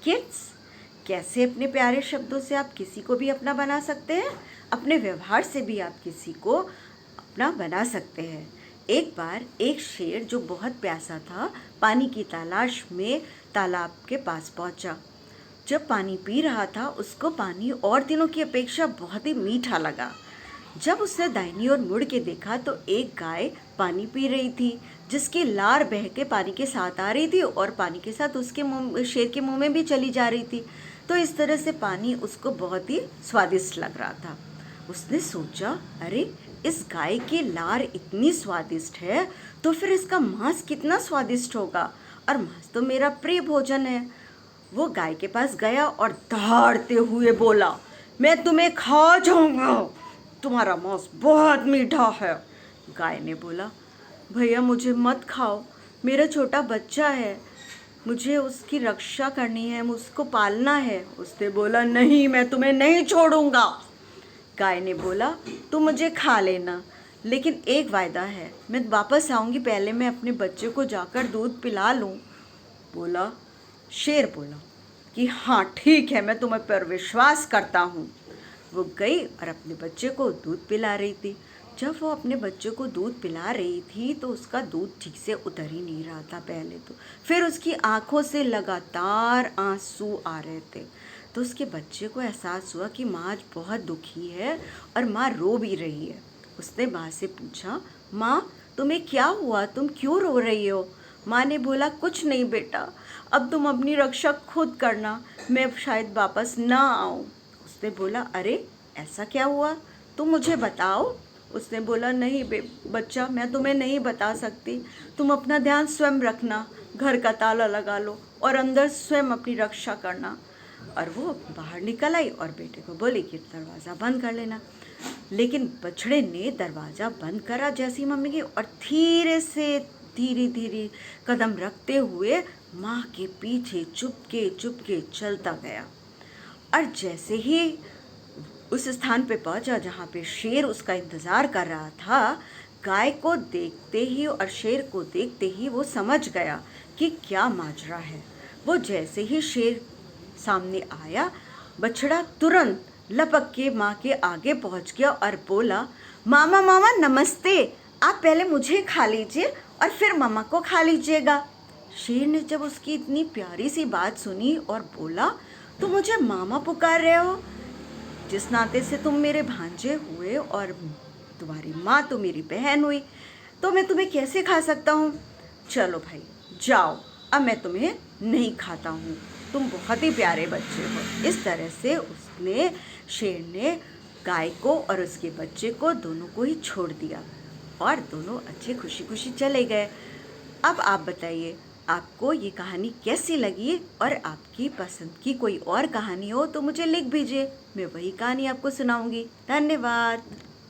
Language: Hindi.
किड्स, कैसे अपने प्यारे शब्दों से आप किसी को भी अपना बना सकते हैं। अपने व्यवहार से भी आप किसी को अपना बना सकते हैं। एक बार एक शेर जो बहुत प्यासा था, पानी की तलाश में तालाब के पास पहुंचा। जब पानी पी रहा था, उसको पानी और दिनों की अपेक्षा बहुत ही मीठा लगा। जब उसने दाहिनी ओर मुड़ के देखा तो एक गाय पानी पी रही थी, जिसकी लार बह के पानी के साथ आ रही थी और पानी के साथ उसके मुंह, शेर के मुंह में भी चली जा रही थी। तो इस तरह से पानी उसको बहुत ही स्वादिष्ट लग रहा था। उसने सोचा, अरे इस गाय की लार इतनी स्वादिष्ट है तो फिर इसका मांस कितना स्वादिष्ट होगा, और मांस तो मेरा प्रिय भोजन है। वो गाय के पास गया और दहाड़ते हुए बोला, मैं तुम्हें खा जाऊंगा, तुम्हारा मांस बहुत मीठा है। गाय ने बोला, भैया मुझे मत खाओ, मेरा छोटा बच्चा है, मुझे उसकी रक्षा करनी है, मुझको पालना है। उसने बोला, नहीं, मैं तुम्हें नहीं छोड़ूंगा। गाय ने बोला, तुम मुझे खा लेना, लेकिन एक वायदा है, मैं वापस आऊंगी, पहले मैं अपने बच्चे को जाकर दूध पिला लूं। बोला शेर बोला कि हाँ ठीक है, मैं तुम्हें पर विश्वास करता हूँ। वो गई और अपने बच्चे को दूध पिला रही थी। जब वो अपने बच्चे को दूध पिला रही थी तो उसका दूध ठीक से उतर ही नहीं रहा था पहले तो, फिर उसकी आंखों से लगातार आंसू आ रहे थे। तो उसके बच्चे को एहसास हुआ कि माँ आज बहुत दुखी है और माँ रो भी रही है। उसने माँ से पूछा, माँ तुम्हें क्या हुआ, तुम क्यों रो रही हो। माँ ने बोला, कुछ नहीं बेटा, अब तुम अपनी रक्षा खुद करना, मैं शायद वापस ना आऊँ। उसने बोला, अरे ऐसा क्या हुआ, तुम मुझे बताओ। उसने बोला, नहीं बच्चा, मैं तुम्हें नहीं बता सकती, तुम अपना ध्यान स्वयं रखना, घर का ताला लगा लो और अंदर स्वयं अपनी रक्षा करना। और वो बाहर निकल आई और बेटे को बोली कि दरवाज़ा बंद कर लेना। लेकिन बछड़े ने दरवाज़ा बंद करा जैसी मम्मी की, और धीरे धीरे कदम रखते हुए माँ के पीछे चुपके चुपके चलता गया। और जैसे ही उस स्थान पे पहुंचा जहाँ पे शेर उसका इंतज़ार कर रहा था, गाय को देखते ही और शेर को देखते ही वो समझ गया कि क्या माजरा है। वो जैसे ही शेर सामने आया, बछड़ा तुरंत लपक के माँ के आगे पहुँच गया और बोला, मामा मामा नमस्ते, आप पहले मुझे खा लीजिए और फिर मामा को खा लीजिएगा। शेर ने जब उसकी इतनी प्यारी सी बात सुनी और बोला, तुम मुझे मामा पुकार रहे हो, जिस नाते से तुम मेरे भांजे हुए और तुम्हारी माँ तो मेरी बहन हुई, तो मैं तुम्हें कैसे खा सकता हूँ। चलो भाई जाओ, अब मैं तुम्हें नहीं खाता हूँ, तुम बहुत ही प्यारे बच्चे हो। इस तरह से शेर ने गाय को और उसके बच्चे को दोनों को ही छोड़ दिया और दोनों अच्छे खुशी खुशी चले गए। अब आप बताइए, आपको ये कहानी कैसी लगी, और आपकी पसंद की कोई और कहानी हो तो मुझे लिख दीजिए, मैं वही कहानी आपको सुनाऊंगी। धन्यवाद।